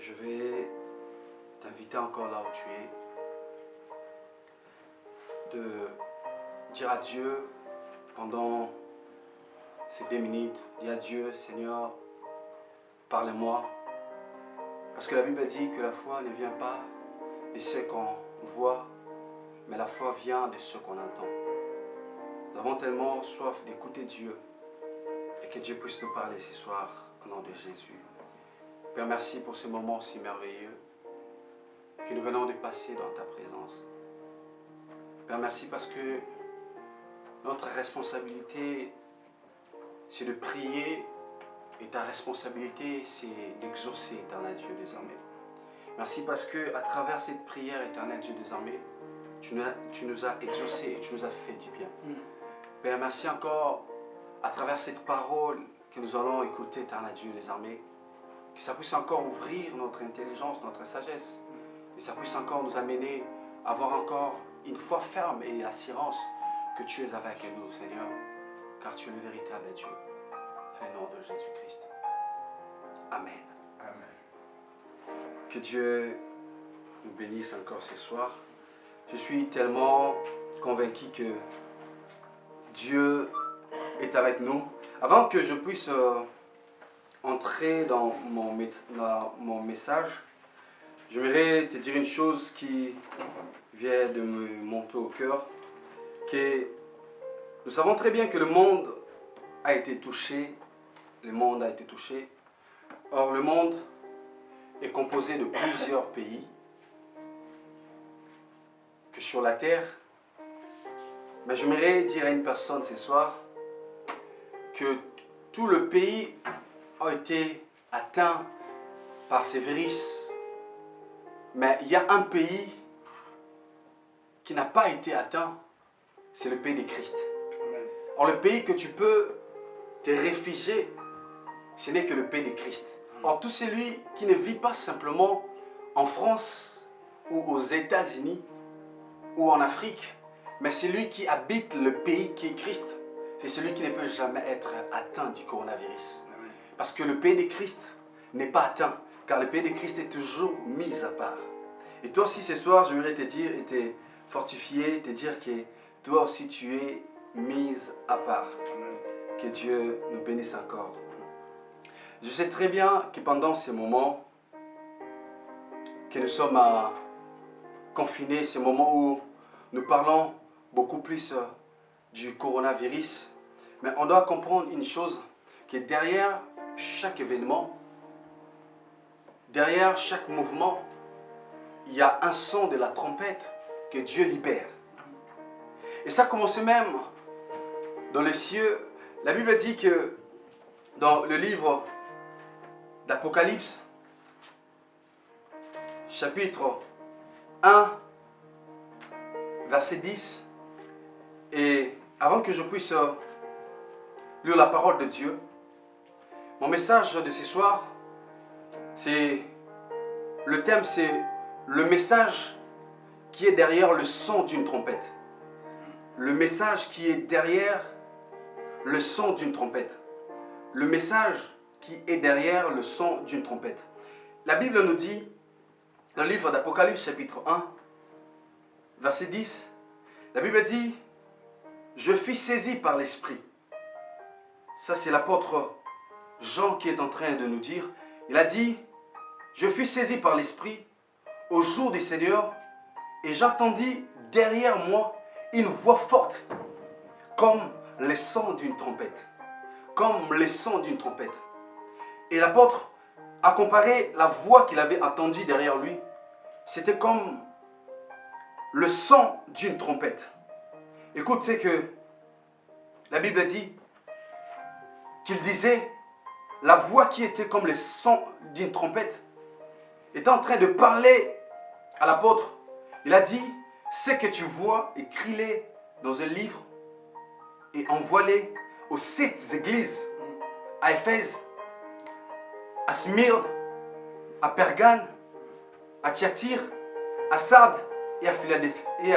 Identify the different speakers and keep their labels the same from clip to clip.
Speaker 1: je vais t'inviter encore là où tu es, de dire à Dieu pendant ces 2 minutes, dis à Dieu, Seigneur, parle-moi. Parce que la Bible dit que la foi ne vient pas de ce qu'on voit, mais la foi vient de ce qu'on entend. Nous avons tellement soif d'écouter Dieu et que Dieu puisse nous parler ce soir au nom de Jésus. Père, merci pour ce moment si merveilleux que nous venons de passer dans ta présence. Père, merci parce que notre responsabilité, c'est de prier et ta responsabilité, c'est d'exaucer, éternel Dieu, désormais. Merci parce que à travers cette prière, éternel Dieu, désormais, tu nous as exaucés et tu nous as fait du bien. Père, merci encore à travers cette parole que nous allons écouter, éternel Dieu, désormais, que ça puisse encore ouvrir notre intelligence, notre sagesse, et ça puisse encore nous amener à avoir encore une foi ferme et l'assurance que tu es avec nous, Seigneur, car tu es le véritable Dieu. Dans le nom de Jésus-Christ. Amen.
Speaker 2: Amen.
Speaker 1: Que Dieu nous bénisse encore ce soir. Je suis tellement convaincu que Dieu est avec nous. Avant que je puisse entrer dans mon message, j'aimerais te dire une chose qui vient de me monter au cœur, que nous savons très bien que le monde a été touché. Le monde a été touché. Or, le monde est composé de plusieurs pays que sur la terre. Mais j'aimerais dire à une personne ce soir que tout le pays a été atteint par ces virus. Mais il y a un pays qui n'a pas été atteint, c'est le pays de Christ.
Speaker 2: Amen.
Speaker 1: Or, le pays que tu peux te réfugier, ce n'est que le pays de Christ. Or, tout celui qui ne vit pas simplement en France ou aux États-Unis ou en Afrique, mais celui qui habite le pays qui est Christ, c'est celui qui ne peut jamais être atteint du coronavirus.
Speaker 2: Amen.
Speaker 1: Parce que le pays de Christ n'est pas atteint, car le pays de Christ est toujours mis à part. Et toi aussi ce soir, je voudrais te dire et te fortifier, te dire que toi aussi tu es mise à part.
Speaker 2: Amen.
Speaker 1: Que Dieu nous bénisse encore. Je sais très bien que pendant ces moments que nous sommes confinés, ces moments où nous parlons beaucoup plus du coronavirus, mais on doit comprendre une chose, que derrière chaque événement, derrière chaque mouvement, il y a un son de la trompette que Dieu libère. Et ça commence même dans les cieux. La Bible dit que dans le livre d'Apocalypse, chapitre 1, verset 10, et avant que je puisse lire la parole de Dieu, mon message de ce soir, le thème c'est le message qui est derrière le son d'une trompette. Le message qui est derrière le son d'une trompette. Le message qui est derrière le son d'une trompette. La Bible nous dit, dans le livre d'Apocalypse chapitre 1, verset 10, la Bible dit, je fus saisi par l'Esprit. Ça c'est l'apôtre Jean qui est en train de nous dire. Il a dit, je fus saisi par l'Esprit au jour du Seigneur et j'entendis derrière moi une voix forte comme le son d'une trompette. Comme le son d'une trompette. Et l'apôtre a comparé la voix qu'il avait entendue derrière lui. C'était comme le son d'une trompette. Écoute, c'est que la Bible dit qu'il disait la voix qui était comme le son d'une trompette était en train de parler à l'apôtre. Il a dit, ce que tu vois, écris-les dans un livre et envoie-les aux 7 églises, à Éphèse, à Smyrne, à Pergame, à Thyatire, à Sardes et à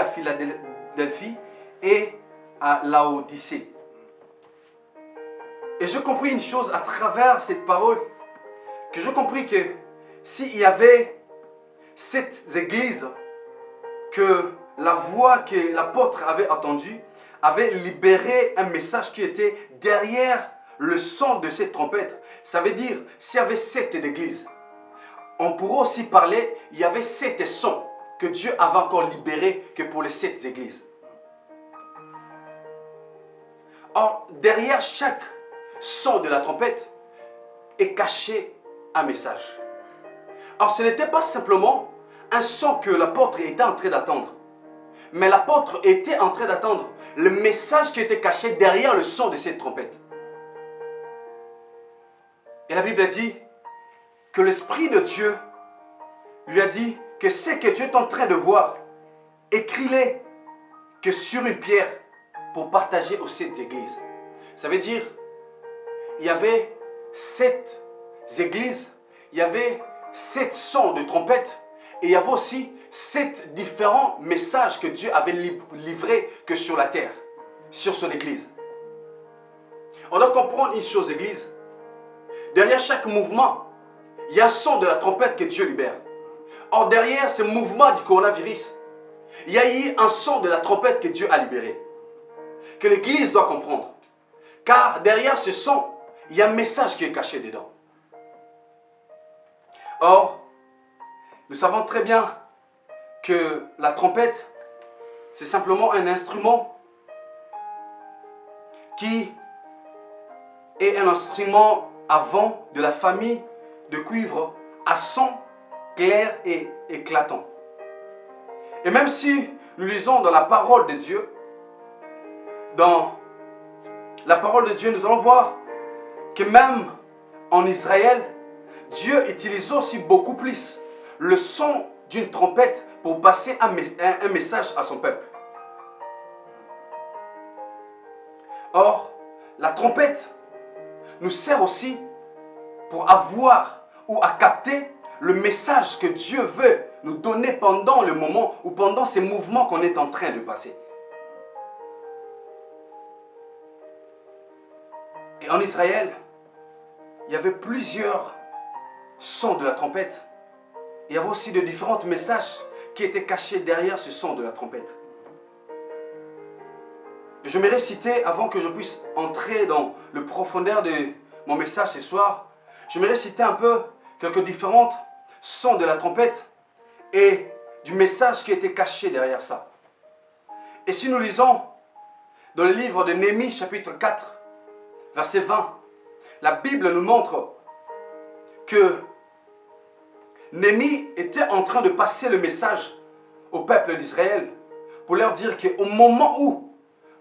Speaker 1: Philadelphie et à Laodicée. Et j'ai compris une chose à travers cette parole, que j'ai compris que s'il y avait cette église que la voix que l'apôtre avait entendue avait libéré un message qui était derrière le son de cette trompette. Ça veut dire, s'il y avait 7 églises, on pourrait aussi parler, il y avait 7 sons que Dieu avait encore libérés que pour les 7 églises. Or, derrière chaque son de la trompette est caché un message. Or, ce n'était pas simplement un son que l'apôtre était en train d'attendre, mais l'apôtre était en train d'attendre le message qui était caché derrière le son de cette trompette. Et la Bible a dit que l'Esprit de Dieu lui a dit que ce que tu es en train de voir, écris-les que sur une pierre pour partager aux 7 églises. Ça veut dire, il y avait 7 églises, il y avait 7 sons de trompette, et il y avait aussi 7 différents messages que Dieu avait livrés que sur la terre, sur son église. On doit comprendre une chose, église. Derrière chaque mouvement, il y a un son de la trompette que Dieu libère. Or, derrière ce mouvement du coronavirus, il y a eu un son de la trompette que Dieu a libéré. Que l'église doit comprendre. Car derrière ce son, il y a un message qui est caché dedans. Or, nous savons très bien que la trompette, c'est simplement un instrument qui est un instrument à vent de la famille de cuivre à son clair et éclatant. Et même si nous lisons dans la parole de Dieu, dans la parole de Dieu, nous allons voir que même en Israël, Dieu utilise aussi beaucoup plus le son d'une trompette pour passer un message à son peuple. Or, la trompette nous sert aussi pour avoir ou à capter le message que Dieu veut nous donner pendant le moment ou pendant ces mouvements qu'on est en train de passer. Et en Israël, il y avait plusieurs sons de la trompette. Il y avait aussi de différents messages qui étaient cachés derrière ce son de la trompette. Je m'aimerais citer, avant que je puisse entrer dans le profondeur de mon message ce soir, je m'aimerais citer un peu quelques différents sons de la trompette et du message qui était caché derrière ça. Et si nous lisons dans le livre de Néhémie, chapitre 4, verset 20, la Bible nous montre que Néhémie était en train de passer le message au peuple d'Israël pour leur dire qu'au moment où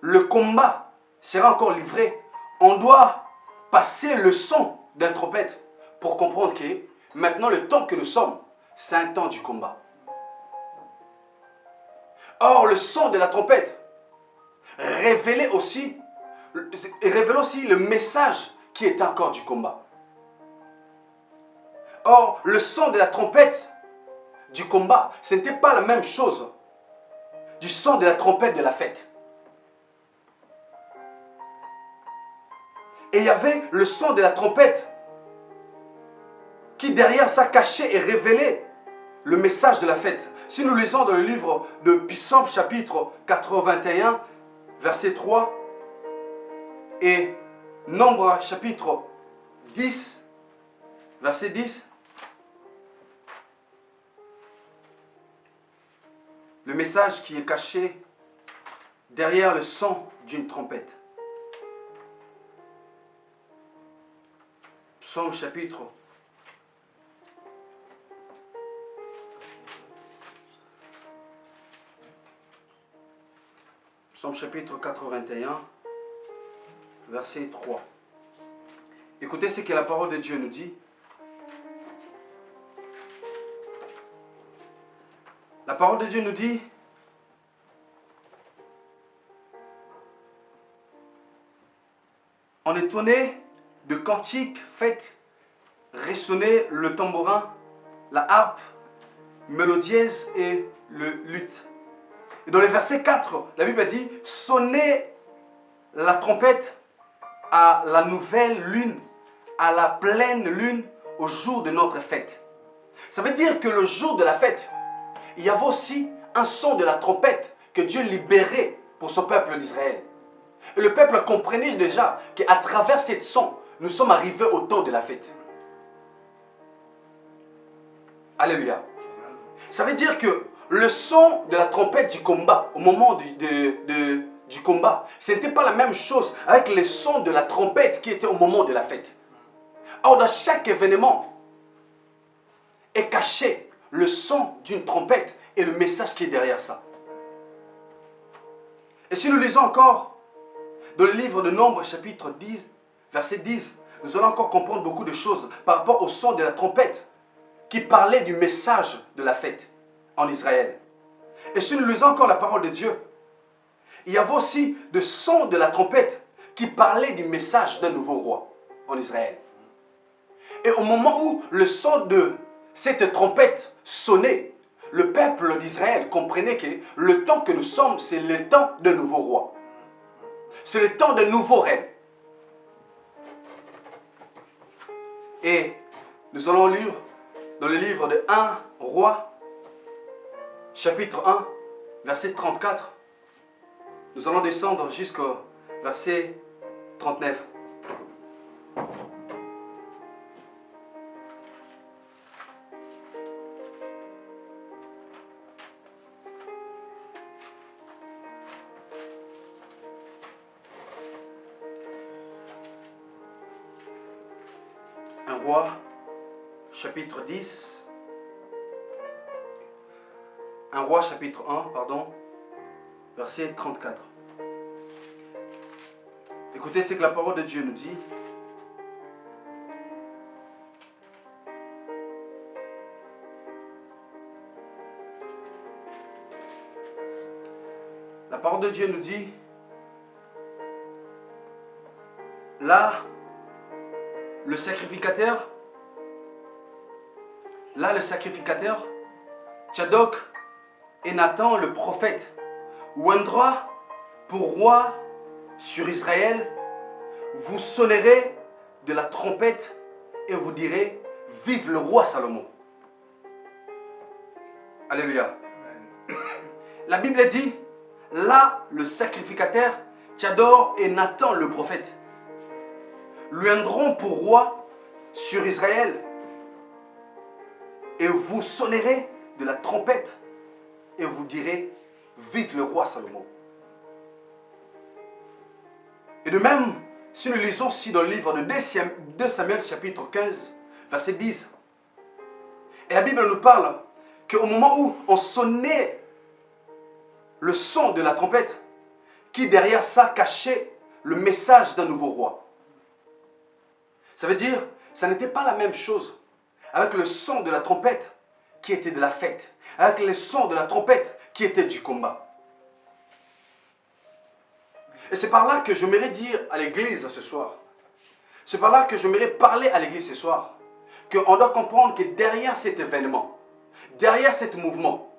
Speaker 1: le combat sera encore livré, on doit passer le son d'une trompette pour comprendre que maintenant le temps que nous sommes, c'est un temps du combat. Or, le son de la trompette révélait aussi le message qui est encore du combat. Or, le son de la trompette du combat, ce n'était pas la même chose du son de la trompette de la fête. Et il y avait le son de la trompette qui derrière ça cachait et révélait le message de la fête. Si nous lisons dans le livre de Psaume chapitre 81, verset 3, et Nombre chapitre 10, verset 10, le message qui est caché derrière le son d'une trompette. Psaume chapitre 81, verset 3. Écoutez ce que la parole de Dieu nous dit. La parole de Dieu nous dit: on est étonné de cantiques faites résonner le tambourin, la harpe, mélodièse et le luth. Et dans le verset 4, la Bible dit: sonnez la trompette à la nouvelle lune, à la pleine lune, au jour de notre fête. Ça veut dire que le jour de la fête, il y avait aussi un son de la trompette que Dieu libérait pour son peuple d'Israël. Et le peuple comprenait déjà qu'à travers cette son, nous sommes arrivés au temps de la fête. Alléluia. Ça veut dire que le son de la trompette du combat, au moment du combat, ce n'était pas la même chose avec le son de la trompette qui était au moment de la fête. Or, dans chaque événement est caché le son d'une trompette et le message qui est derrière ça. Et si nous lisons encore dans le livre de Nombres, chapitre 10, verset 10, nous allons encore comprendre beaucoup de choses par rapport au son de la trompette qui parlait du message de la fête en Israël. Et si nous lisons encore la parole de Dieu, il y avait aussi le son de la trompette qui parlait du message d'un nouveau roi en Israël. Et au moment où le son de cette trompette sonnait, le peuple d'Israël comprenait que le temps que nous sommes, c'est le temps d'un nouveau roi. C'est le temps d'un nouveau règne. Et nous allons lire dans le livre de 1 Roi, chapitre 1, verset 34. Nous allons descendre jusqu'au verset 39. Un roi, chapitre 10. Un roi, chapitre 1, pardon, verset 34. Écoutez ce que la parole de Dieu nous dit. La parole de Dieu nous dit, là, le sacrificateur, Tchadok et Nathan le prophète, oindra pour roi sur Israël, vous sonnerez de la trompette et vous direz, vive le roi Salomon. Alléluia. La Bible dit, là, le sacrificateur, Tchador et Nathan le prophète, lui viendront pour roi sur Israël et vous sonnerez de la trompette et vous direz, vive le roi Salomon. Et de même, si nous lisons aussi dans le livre de 2 Samuel chapitre 15, verset 10, et la Bible nous parle qu'au moment où on sonnait le son de la trompette, qui derrière ça cachait le message d'un nouveau roi. Ça veut dire, ça n'était pas la même chose avec le son de la trompette qui était de la fête, avec le son de la trompette qui était du combat. Et c'est par là que j'aimerais dire à l'église ce soir, c'est par là que j'aimerais parler à l'église ce soir, qu'on doit comprendre que derrière cet événement, derrière ce mouvement,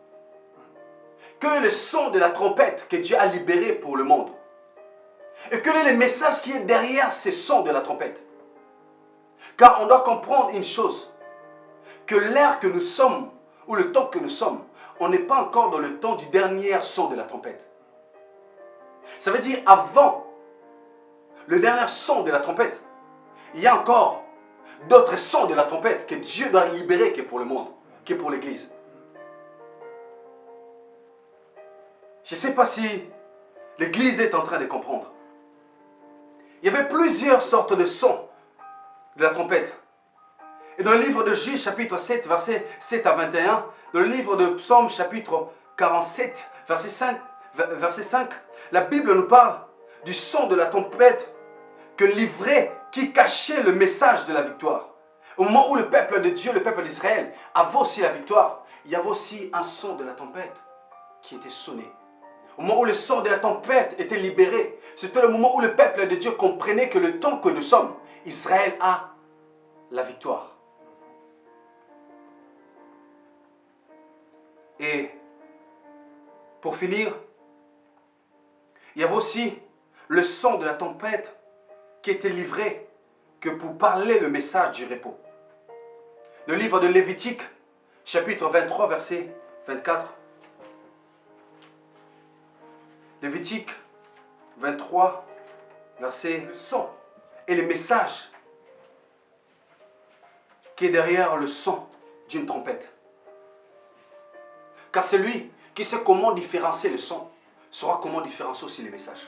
Speaker 1: quel est le son de la trompette que Dieu a libéré pour le monde? Et quel est le message qui est derrière ce son de la trompette? Car on doit comprendre une chose, que l'ère que nous sommes, ou le temps que nous sommes, on n'est pas encore dans le temps du dernier son de la trompette. Ça veut dire avant le dernier son de la trompette, il y a encore d'autres sons de la trompette que Dieu doit libérer qui est pour le monde, qui est pour l'église. Je ne sais pas si l'église est en train de comprendre. Il y avait plusieurs sortes de sons de la trompette. Et dans le livre de Juge, chapitre 7, versets 7 à 21, dans le livre de Psaume, chapitre 47, verset 5, la Bible nous parle du son de la trompette que livrait, qui cachait le message de la victoire. Au moment où le peuple de Dieu, le peuple d'Israël, avait aussi la victoire, il y avait aussi un son de la trompette qui était sonné. Au moment où le son de la tempête était libéré, c'était le moment où le peuple de Dieu comprenait que le temps que nous sommes, Israël a la victoire. Et pour finir, il y avait aussi le son de la tempête qui était livré que pour parler le message du repos. Le livre de Lévitique, chapitre 23, verset 24. Lévitique 23, verset le son et le message qui est derrière le son d'une trompette. Car celui qui sait comment différencier le son saura comment différencier aussi les messages.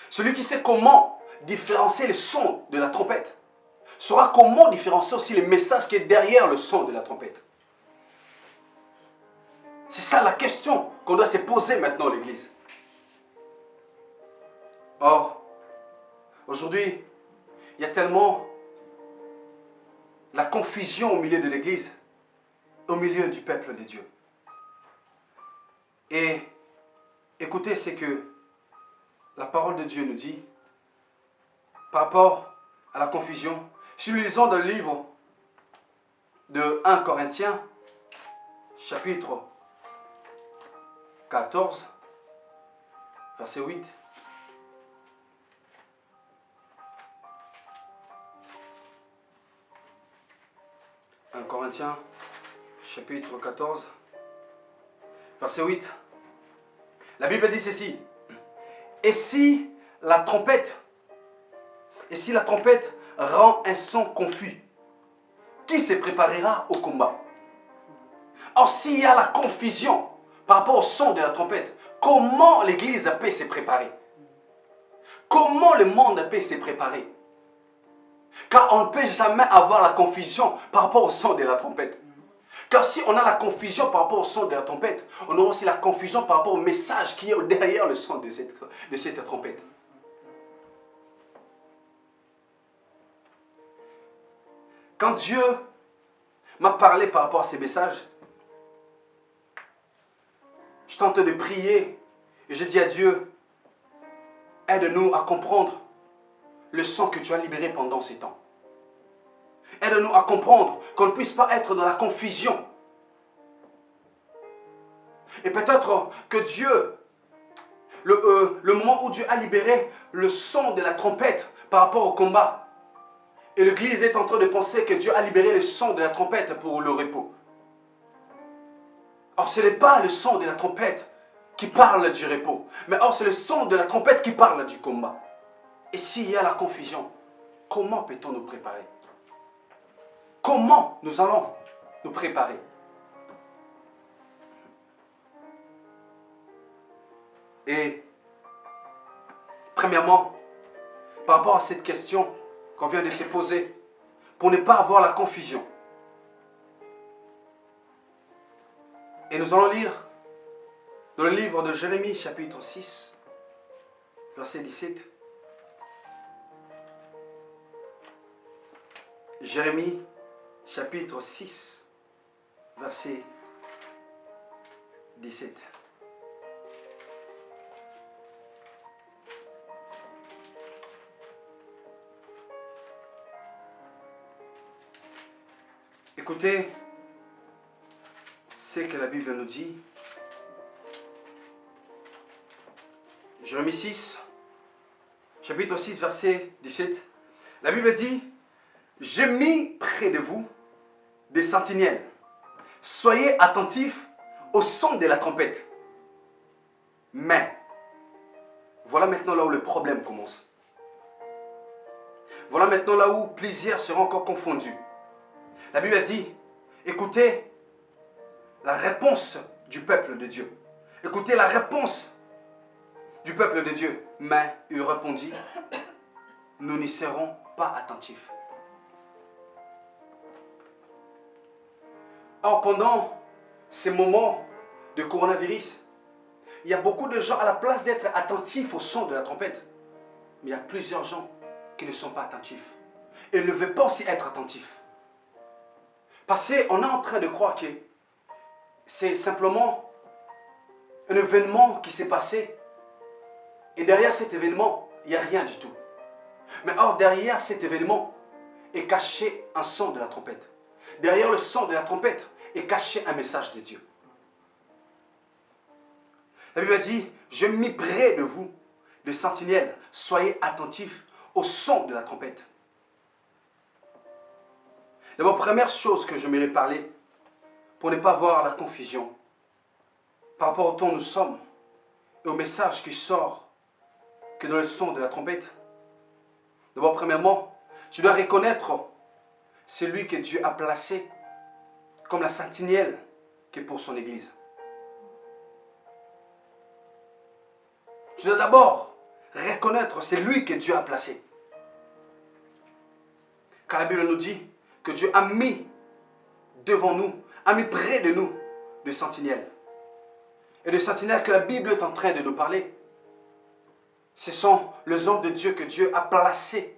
Speaker 1: Celui qui sait comment différencier le son de la trompette saura comment différencier aussi les messages qui est derrière le son de la trompette. C'est ça la question qu'on doit se poser maintenant à l'Église. Or, aujourd'hui, il y a tellement la confusion au milieu de l'Église, au milieu du peuple de Dieu. Et écoutez, c'est que la parole de Dieu nous dit, par rapport à la confusion, si nous lisons dans le livre de 1 Corinthiens, chapitre 14, verset 8. « 1 Corinthiens, chapitre 14, verset 8. La Bible dit ceci. Et si la trompette rend un son confus, qui se préparera au combat? Or, s'il y a la confusion par rapport au son de la trompette, comment l'Église peut se préparer? Comment le monde peut se préparer? Car on ne peut jamais avoir la confusion par rapport au son de la trompette. Car si on a la confusion par rapport au son de la trompette, on aura aussi la confusion par rapport au message qui est derrière le son de cette trompette. Quand Dieu m'a parlé par rapport à ces messages, je tente de prier et je dis à Dieu, aide-nous à comprendre le son que tu as libéré pendant ces temps. Aide-nous à comprendre qu'on ne puisse pas être dans la confusion. Et peut-être que Dieu, le moment où Dieu a libéré le son de la trompette par rapport au combat, et l'Église est en train de penser que Dieu a libéré le son de la trompette pour le repos. Or, ce n'est pas le son de la trompette qui parle du repos, mais or c'est le son de la trompette qui parle du combat. Et s'il y a la confusion, comment peut-on nous préparer? Comment nous allons nous préparer? Et premièrement, par rapport à cette question qu'on vient de se poser, pour ne pas avoir la confusion, et nous allons lire dans le livre de Jérémie, chapitre 6, verset 17. Jérémie, chapitre 6, verset 17. Écoutez ce que la Bible nous dit. Jérémie 6, chapitre 6, verset 17. La Bible dit, « J'ai mis près de vous des sentinelles. Soyez attentifs au son de la trompette. » Mais, voilà maintenant là où le problème commence. Voilà maintenant là où plusieurs seront encore confondus. La Bible dit, écoutez la réponse du peuple de Dieu. Écoutez la réponse du peuple de Dieu. Mais il répondit, nous n'y serons pas attentifs. Or, pendant ces moments de coronavirus, il y a beaucoup de gens à la place d'être attentifs au son de la trompette. Mais il y a plusieurs gens qui ne sont pas attentifs. Et ne veulent pas aussi être attentifs. Parce qu'on est en train de croire que c'est simplement un événement qui s'est passé. Et derrière cet événement, il n'y a rien du tout. Mais or, derrière cet événement est caché un son de la trompette. Derrière le son de la trompette est caché un message de Dieu. La Bible dit, je mis près de vous des sentinelles, soyez attentifs au son de la trompette. D'abord, première chose que j'aimerais parler, pour ne pas voir la confusion, par rapport au temps où nous sommes, et au message qui sort que dans le son de la trompette. D'abord, premièrement, tu dois reconnaître celui que Dieu a placé comme la sentinelle qui est pour son Église. Tu dois d'abord reconnaître celui que Dieu a placé. Car la Bible nous dit que Dieu a mis devant nous, a mis près de nous des sentinelles. Et les sentinelles que la Bible est en train de nous parler, ce sont les hommes de Dieu que Dieu a placés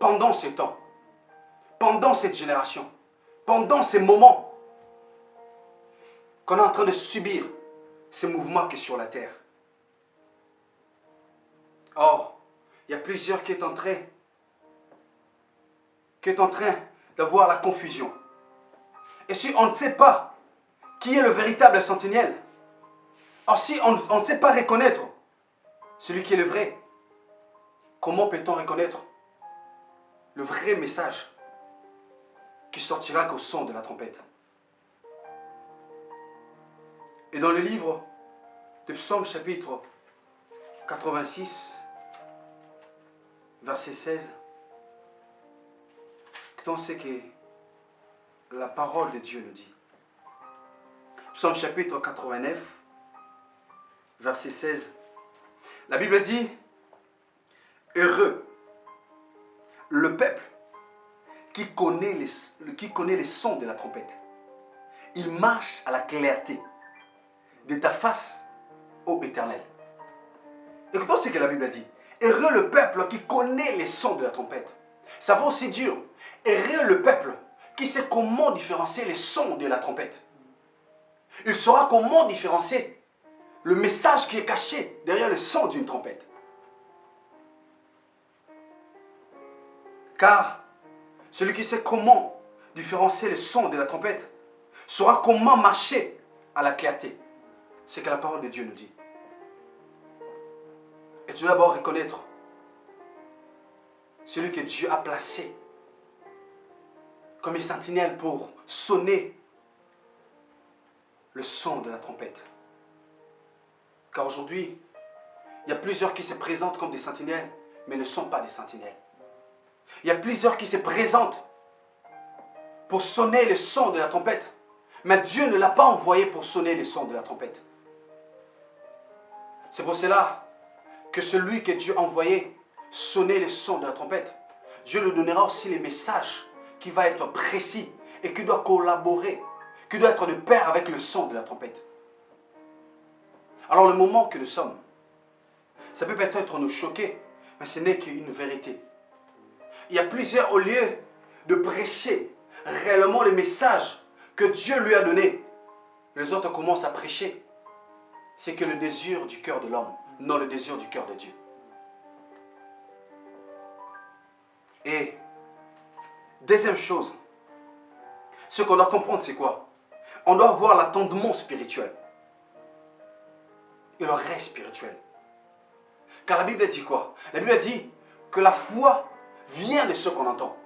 Speaker 1: pendant ces temps, pendant cette génération, pendant ces moments qu'on est en train de subir ces mouvements qui sont sur la terre. Or, il y a plusieurs qui sont en train d'avoir la confusion. Et si on ne sait pas qui est le véritable sentinelle, or si on ne sait pas reconnaître celui qui est le vrai, comment peut-on reconnaître le vrai message qui sortira qu'au son de la trompette? Et dans le livre de Psaume chapitre 86, verset 16, on sait que la parole de Dieu nous dit. Psaume chapitre 89, verset 16. La Bible dit, heureux le peuple qui connaît les sons de la trompette. Il marche à la clarté de ta face, ô Éternel. Écoutons ce que la Bible dit. Heureux le peuple qui connaît les sons de la trompette. Ça va aussi dur. Heureux le peuple qui sait comment différencier les sons de la trompette. Il saura comment différencier le message qui est caché derrière le son d'une trompette. Car celui qui sait comment différencier le son de la trompette saura comment marcher à la clarté. C'est ce que la parole de Dieu nous dit. Et tu dois d'abord reconnaître celui que Dieu a placé comme une sentinelle pour sonner le son de la trompette. Car aujourd'hui, il y a plusieurs qui se présentent comme des sentinelles, mais ne sont pas des sentinelles. Il y a plusieurs qui se présentent pour sonner le son de la trompette, mais Dieu ne l'a pas envoyé pour sonner le son de la trompette. C'est pour cela que celui que Dieu a envoyé sonner le son de la trompette, Dieu lui donnera aussi les messages qui va être précis et qui doit collaborer, qui doit être de pair avec le son de la trompette. Alors le moment que nous sommes, ça peut peut-être nous choquer, mais ce n'est qu'une vérité. Il y a plusieurs, au lieu de prêcher réellement le message que Dieu lui a donné, les autres commencent à prêcher. C'est que le désir du cœur de l'homme, non le désir du cœur de Dieu. Et deuxième chose, ce qu'on doit comprendre, c'est quoi? On doit avoir l'attendement spirituel et le reste spirituel. Car la Bible dit quoi? La Bible dit que la foi vient de ce qu'on entend.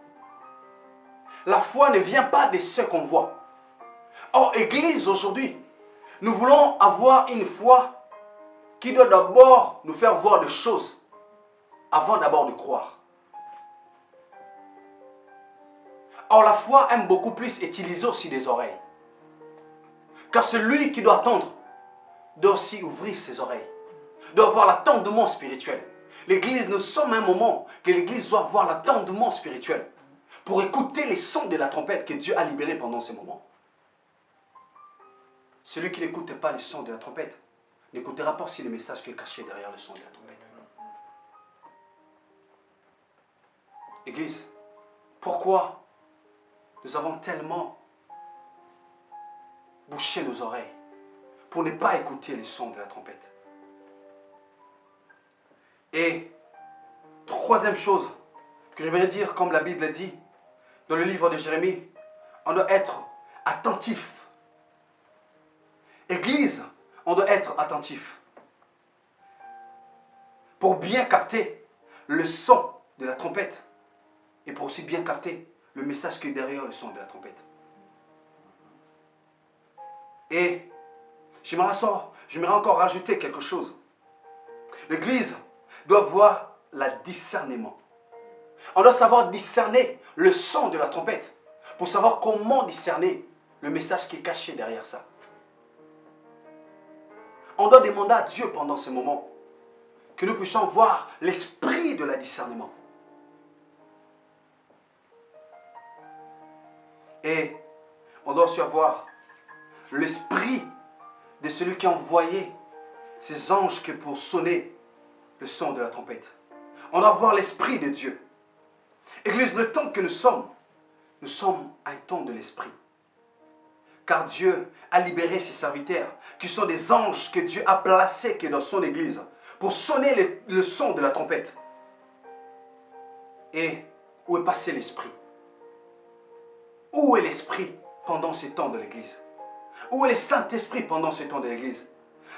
Speaker 1: La foi ne vient pas de ce qu'on voit. Or, Église, aujourd'hui, nous voulons avoir une foi qui doit d'abord nous faire voir des choses avant d'abord de croire. Or, la foi aime beaucoup plus utiliser aussi des oreilles. Car celui qui doit attendre doit aussi ouvrir ses oreilles, doit avoir l'attendement spirituel. L'Église, nous sommes à un moment que l'Église doit avoir l'attendement spirituel pour écouter les sons de la trompette que Dieu a libérés pendant ces moments. Celui qui n'écoute pas les sons de la trompette n'écoutera pas aussi le message qui est caché derrière le son de la trompette. Église, pourquoi nous avons tellement bouché nos oreilles pour ne pas écouter les sons de la trompette? Et troisième chose que je voudrais dire, comme la Bible dit dans le livre de Jérémie, on doit être attentif. Église, on doit être attentif pour bien capter le son de la trompette et pour aussi bien capter le message qui est derrière le son de la trompette. Et j'aimerais encore rajouter quelque chose. L'Église doit avoir le discernement. On doit savoir discerner le son de la trompette pour savoir comment discerner le message qui est caché derrière ça. On doit demander à Dieu pendant ce moment que nous puissions voir l'esprit de la discernement. Et on doit aussi avoir l'esprit de celui qui a envoyé ses anges que pour sonner le son de la trompette. On doit avoir l'esprit de Dieu. Église, le temps que nous sommes un temps de l'esprit. Car Dieu a libéré ses serviteurs, qui sont des anges que Dieu a placés dans son église, pour sonner le son de la trompette. Et où est passé l'esprit? Où est l'esprit pendant ces temps de l'église? Où est le Saint-Esprit pendant ces temps de l'église?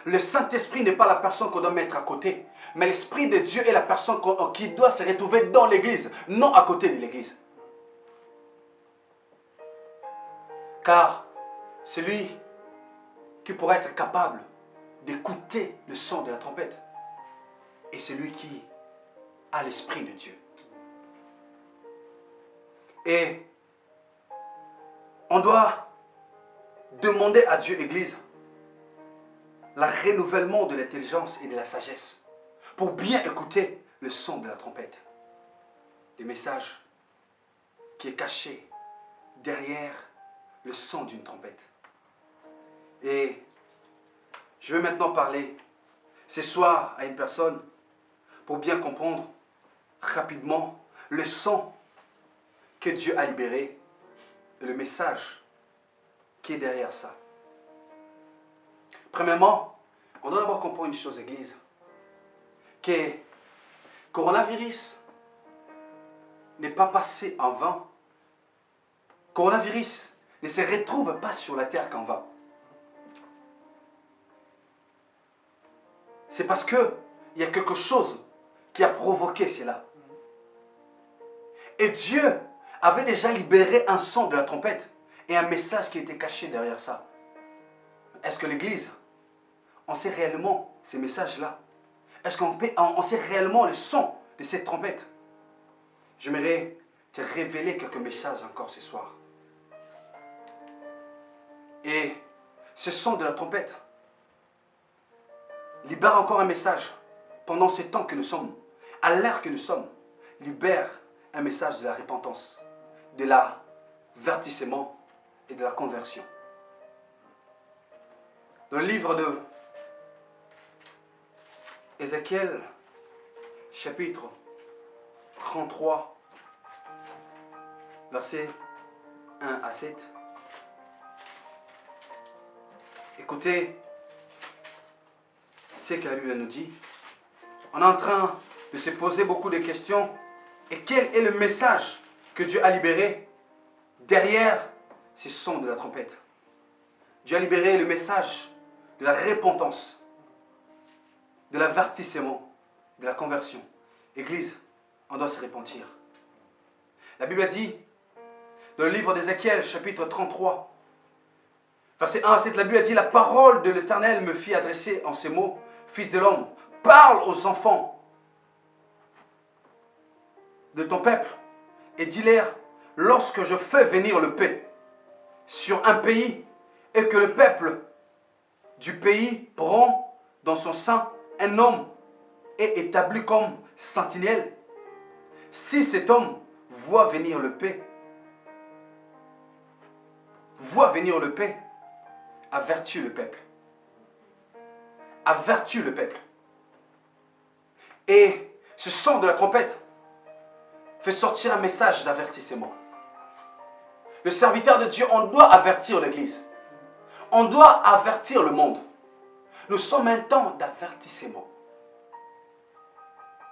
Speaker 1: Le Saint-Esprit n'est pas la personne qu'on doit mettre à côté, mais l'Esprit de Dieu est la personne qui doit se retrouver dans l'église, non à côté de l'église. Car celui qui pourrait être capable d'écouter le son de la trompette est celui qui a l'Esprit de Dieu. Et on doit demander à Dieu, Église, le renouvellement de l'intelligence et de la sagesse pour bien écouter le son de la trompette. Le message qui est caché derrière le son d'une trompette. Et je vais maintenant parler ce soir à une personne pour bien comprendre rapidement le son que Dieu a libéré et le message qui est derrière ça. Premièrement, on doit d'abord comprendre une chose, Église, que le coronavirus n'est pas passé en vain. Le coronavirus ne se retrouve pas sur la terre qu'en vain. C'est parce qu'il y a quelque chose qui a provoqué cela. Et Dieu avait déjà libéré un son de la trompette et un message qui était caché derrière ça. Est-ce que l'Église, on sait réellement ces messages-là? Est-ce qu'on sait réellement le son de cette trompette? J'aimerais te révéler quelques messages encore ce soir. Et ce son de la trompette libère encore un message pendant ce temps que nous sommes, à l'heure que nous sommes, libère un message de la repentance, de l'avertissement et de la conversion. Dans le livre de Ézéchiel, chapitre 33, versets 1 à 7. Écoutez ce que la Bible nous dit. On est en train de se poser beaucoup de questions. Et quel est le message que Dieu a libéré derrière ces sons de la trompette? Dieu a libéré le message de la repentance, de l'avertissement, de la conversion. Église, on doit se repentir. La Bible a dit, dans le livre d'Ézéchiel, chapitre 33, verset 1 à 7, la Bible a dit, « La parole de l'Éternel me fit adresser en ces mots, Fils de l'homme, parle aux enfants de ton peuple et dis-leur, lorsque je fais venir le paix sur un pays et que le peuple du pays prend dans son sein un homme et établi comme sentinelle, si cet homme voit venir le paix, avertis le peuple. Avertis le peuple. Et ce son de la trompette fait sortir un message d'avertissement. Le serviteur de Dieu, on doit avertir l'Église. On doit avertir le monde. Nous sommes un temps d'avertissement.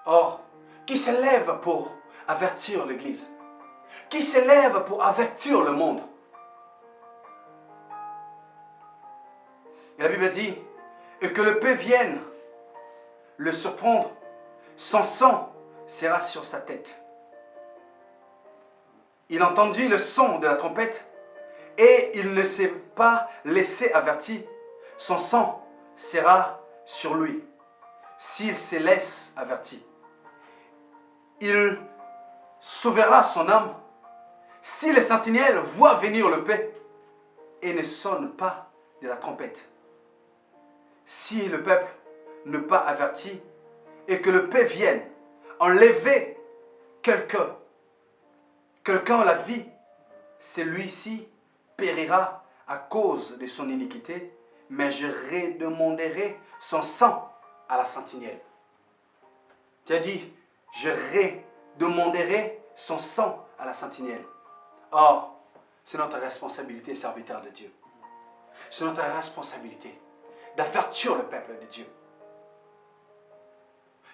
Speaker 1: Or, qui se lève pour avertir l'Église? Qui se lève pour avertir le monde? Et la Bible dit, et que le paix vienne le surprendre, son sang sera sur sa tête. il entendit le son de la trompette et il ne s'est pas laissé avertir. Son sang sera sur lui s'il se laisse avertir. Il sauvera son âme si les sentinelles voient venir le paix et ne sonnent pas de la trompette. Si le peuple n'est pas averti et que le paix vienne enlever quelqu'un la vie, celui-ci périra à cause de son iniquité, mais je redemanderai son sang à la sentinelle. Tu as dit, je redemanderai son sang à la sentinelle. Or, c'est notre responsabilité, serviteur de Dieu. C'est notre responsabilité d'avertir le peuple de Dieu.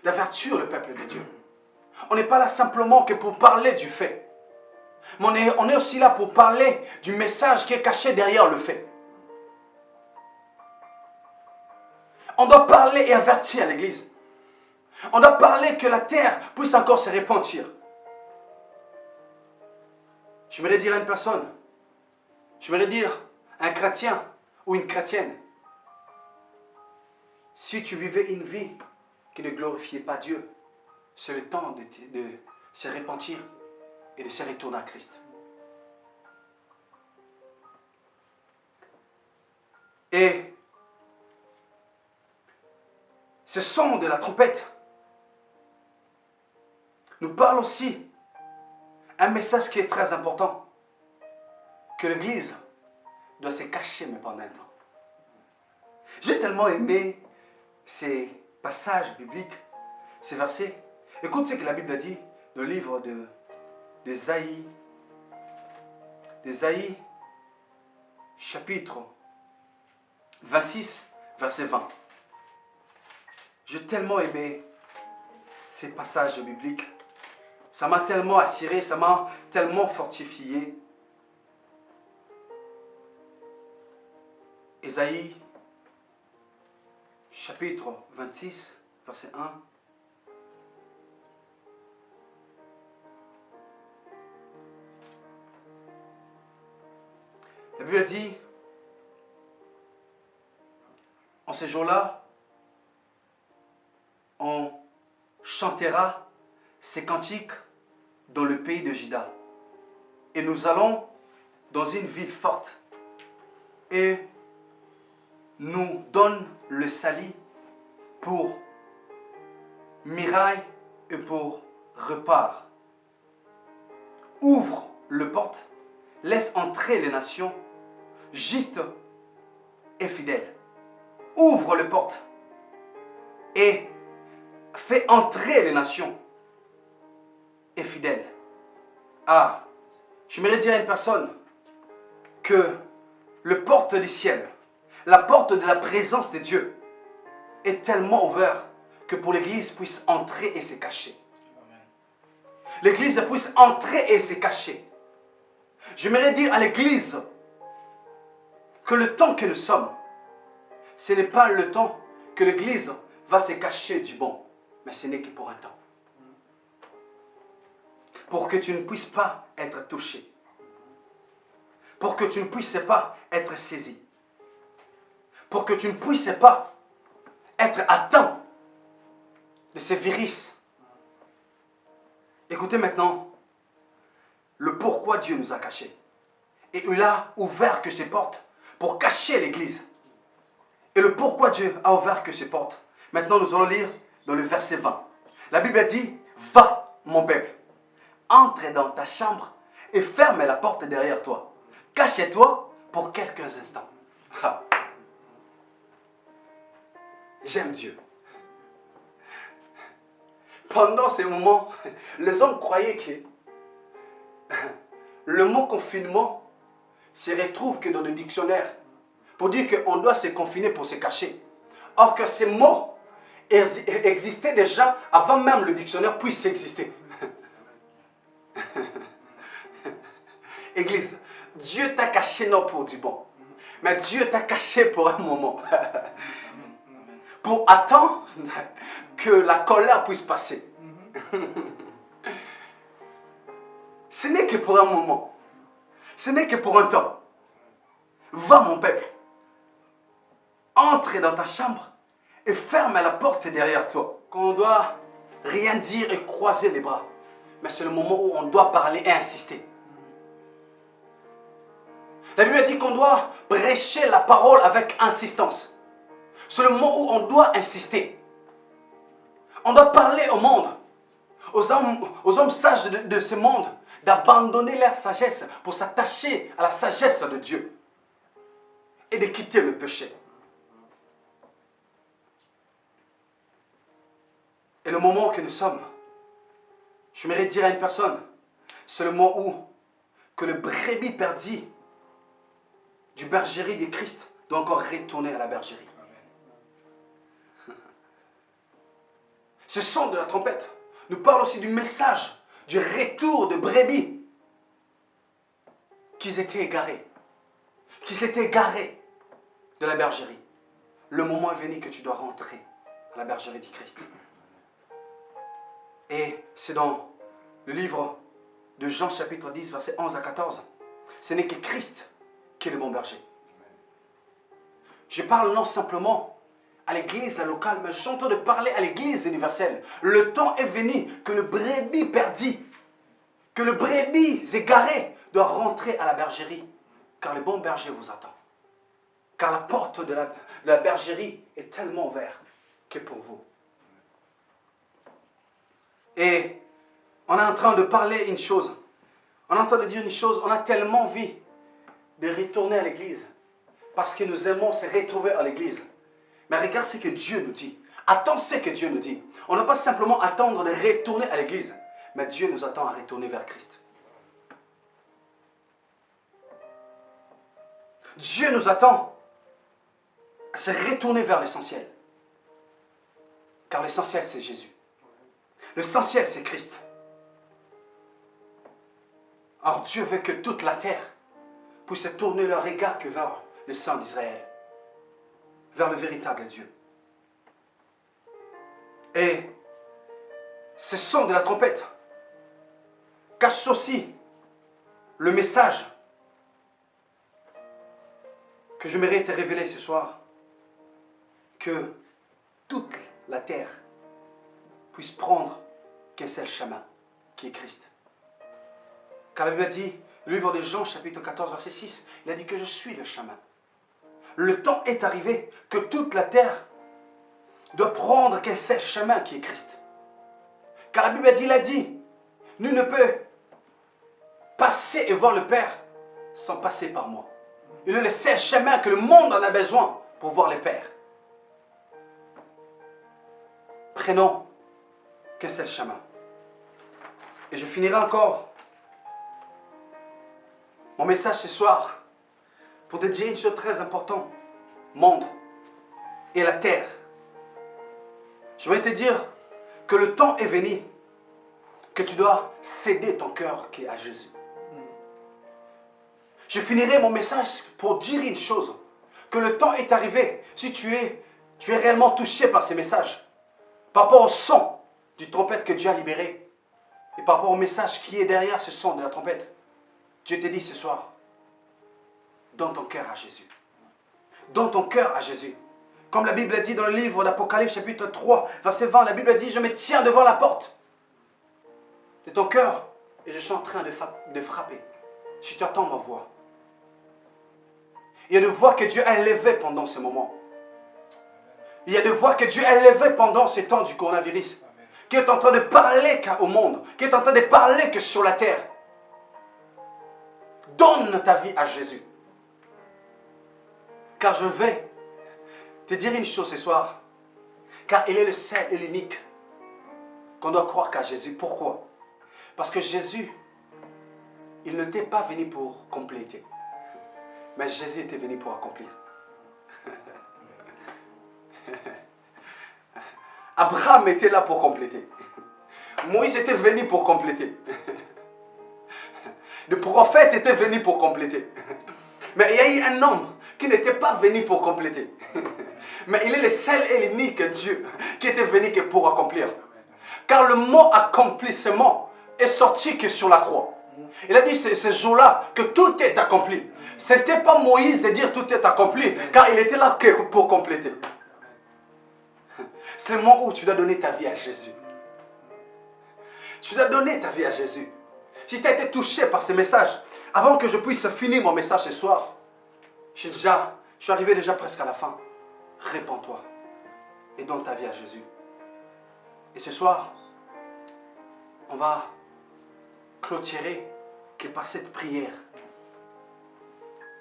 Speaker 1: D'avertir le peuple de Dieu. On n'est pas là simplement que pour parler du fait. Mais on est aussi là pour parler du message qui est caché derrière le fait. On doit parler et avertir l'église. On doit parler que la terre puisse encore se repentir. J'aimerais dire à une personne, j'aimerais dire à un chrétien ou une chrétienne, si tu vivais une vie qui ne glorifiait pas Dieu, c'est le temps de se repentir et de se retourner à Christ. Et ce son de la trompette nous parle aussi un message qui est très important, que l'Église doit se cacher mais pendant un temps. J'ai tellement aimé ces passages bibliques, ces versets. Écoute ce que la Bible a dit dans le livre d'Ésaïe, chapitre 26, verset 20. J'ai tellement aimé ces passages bibliques. Ça m'a tellement assuré, ça m'a tellement fortifié. Ésaïe, chapitre 26, verset 1. La Bible dit, en ces jours-là, on chantera ces cantiques dans le pays de Juda. Et nous allons dans une ville forte. Et nous donne le salut pour miraille et pour repart. Ouvre le porte, laisse entrer les nations, justes et fidèles. Ouvre le porte et fais entrer les nations et fidèles. Ah, j'aimerais dire à une personne que le porte du ciel, la porte de la présence de Dieu est tellement ouverte que pour l'Église puisse entrer et se cacher. L'Église puisse entrer et se cacher. J'aimerais dire à l'Église que le temps que nous sommes, ce n'est pas le temps que l'Église va se cacher du bon, mais ce n'est que pour un temps. Pour que tu ne puisses pas être touché. Pour que tu ne puisses pas être saisi. Pour que tu ne puisses pas être atteint de ces virus. Écoutez maintenant le pourquoi Dieu nous a cachés. Et il a ouvert que ses portes pour cacher l'Église. Et le pourquoi Dieu a ouvert que ses portes. Maintenant nous allons lire dans le verset 20. La Bible dit, va mon peuple, entre dans ta chambre et ferme la porte derrière toi. Cache-toi pour quelques instants. Ah. J'aime Dieu. Pendant ces moments, les hommes croyaient que le mot confinement se retrouve que dans le dictionnaire pour dire qu'on doit se confiner pour se cacher. Or que ces mots existaient déjà avant même le dictionnaire puisse exister. Église, Dieu t'a caché non pour du bon, mais Dieu t'a caché pour un moment. Pour attendre que la colère puisse passer. Ce n'est que pour un moment. Ce n'est que pour un temps. Va mon peuple. Entre dans ta chambre et ferme la porte derrière toi. Quand on doit rien dire et croiser les bras. Mais c'est le moment où on doit parler et insister. La Bible dit qu'on doit prêcher la parole avec insistance. C'est le moment où on doit insister. On doit parler au monde, aux hommes sages de ce monde, d'abandonner leur sagesse pour s'attacher à la sagesse de Dieu et de quitter le péché. Et le moment que nous sommes, je mérite dire à une personne, c'est le moment où que le brebis perdu du bergerie de Christ doit encore retourner à la bergerie. Ce son de la trompette nous parle aussi du message du retour de brebis qui étaient égarés, qui s'étaient égarés de la bergerie. Le moment est venu que tu dois rentrer à la bergerie du Christ. Et c'est dans le livre de Jean chapitre 10, versets 11 à 14. Ce n'est que Christ qui est le bon berger. Je parle non simplement à l'église locale, mais je suis en train de parler à l'église universelle. Le temps est venu que le brebis perdu, que le brebis égaré doit rentrer à la bergerie, car le bon berger vous attend. Car la porte de la bergerie est tellement ouverte que pour vous. Et on est en train de parler une chose, on est en train de dire une chose, on a tellement envie de retourner à l'église, parce que nous aimons se retrouver à l'église. Mais regarde ce que Dieu nous dit. Attends ce que Dieu nous dit. On n'a pas simplement attendre de retourner à l'église, mais Dieu nous attend à retourner vers Christ. Dieu nous attend à se retourner vers l'essentiel. Car l'essentiel, c'est Jésus. L'essentiel, c'est Christ. Or, Dieu veut que toute la terre puisse tourner leur regard que vers le sang d'Israël, vers le véritable Dieu. Et ce son de la trompette cache aussi le message que je mérite de révéler ce soir, que toute la terre puisse prendre qu'un seul chemin, qui est Christ. Car la Bible dit, le livre de Jean, chapitre 14, verset 6, il a dit que je suis le chemin. Le temps est arrivé que toute la terre doit prendre qu'un seul chemin, qui est Christ. Car la Bible dit, il a dit, nul ne peut passer et voir le Père sans passer par moi. Il est le seul chemin que le monde en a besoin pour voir le Père. Prenons qu'un seul chemin. Et je finirai encore mon message ce soir pour te dire une chose très importante. Monde et la terre. Je vais te dire que le temps est venu que tu dois céder ton cœur à Jésus. Je finirai mon message pour dire une chose. Que le temps est arrivé. Si tu es réellement touché par ces messages, par rapport au son du trompette que Dieu a libéré, et par rapport au message qui est derrière ce son de la trompette, Dieu te dit ce soir, donne ton cœur à Jésus. Donne ton cœur à Jésus. Comme la Bible dit dans le livre d'Apocalypse chapitre 3, verset 20, la Bible dit, je me tiens devant la porte de ton cœur et je suis en train de frapper. Si tu attends ma voix. Il y a des voix que Dieu a élevées pendant ce moment. Il y a des voix que Dieu a élevées pendant ce temps du coronavirus. Qui est en train de parler au monde. Qui est en train de parler que sur la terre. Donne ta vie à Jésus. Car je vais te dire une chose ce soir. Car il est le seul et l'unique qu'on doit croire qu'à Jésus. Pourquoi? Parce que Jésus, il n'était pas venu pour compléter. Mais Jésus était venu pour accomplir. Abraham était là pour compléter. Moïse était venu pour compléter. Le prophète était venu pour compléter. Mais il y a eu un homme qui n'était pas venu pour compléter. Mais il est le seul et l'unique Dieu qui était venu que pour accomplir. Car le mot accomplissement est sorti que sur la croix. Il a dit ce jour-là que tout est accompli. Ce n'était pas Moïse de dire tout est accompli, car il était là pour compléter. C'est le moment où tu dois donner ta vie à Jésus. Tu dois donner ta vie à Jésus. Si tu as été touché par ce message, avant que je puisse finir mon message ce soir, je suis arrivé déjà presque à la fin. Répands-toi et donne ta vie à Jésus. Et ce soir, on va clôturer que par cette prière,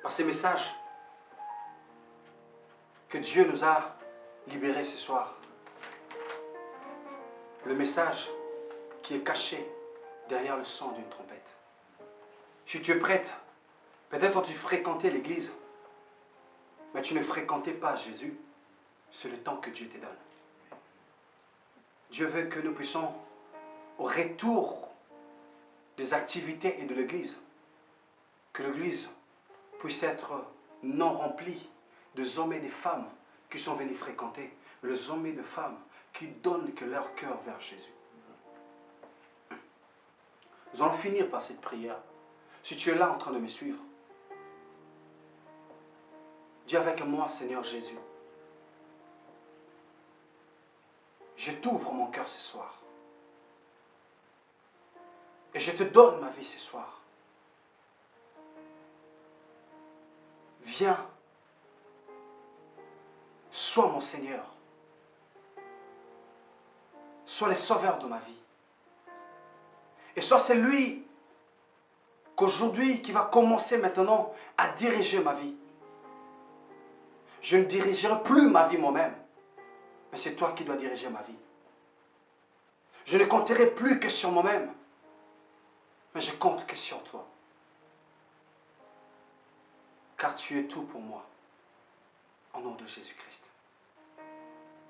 Speaker 1: par ces messages que Dieu nous a libérés ce soir. Le message qui est caché derrière le son d'une trompette. Si tu es prête, peut-être tu fréquentais l'église, mais tu ne fréquentais pas Jésus, c'est le temps que Dieu te donne. Dieu veut que nous puissions, au retour des activités et de l'église, que l'église puisse être non remplie de hommes et de femmes qui sont venus fréquenter, les hommes et de femmes qui donnent que leur cœur vers Jésus. Nous allons finir par cette prière. Si tu es là en train de me suivre, dis avec moi, Seigneur Jésus, je t'ouvre mon cœur ce soir. Et je te donne ma vie ce soir. Viens, sois mon Seigneur. Sois le sauveur de ma vie. Et sois celui qu'aujourd'hui, qui va commencer maintenant à diriger ma vie. Je ne dirigerai plus ma vie moi-même, mais c'est toi qui dois diriger ma vie. Je ne compterai plus que sur moi-même, mais je compte que sur toi. Car tu es tout pour moi. Au nom de Jésus-Christ.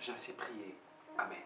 Speaker 1: J'en sais prier. Amen.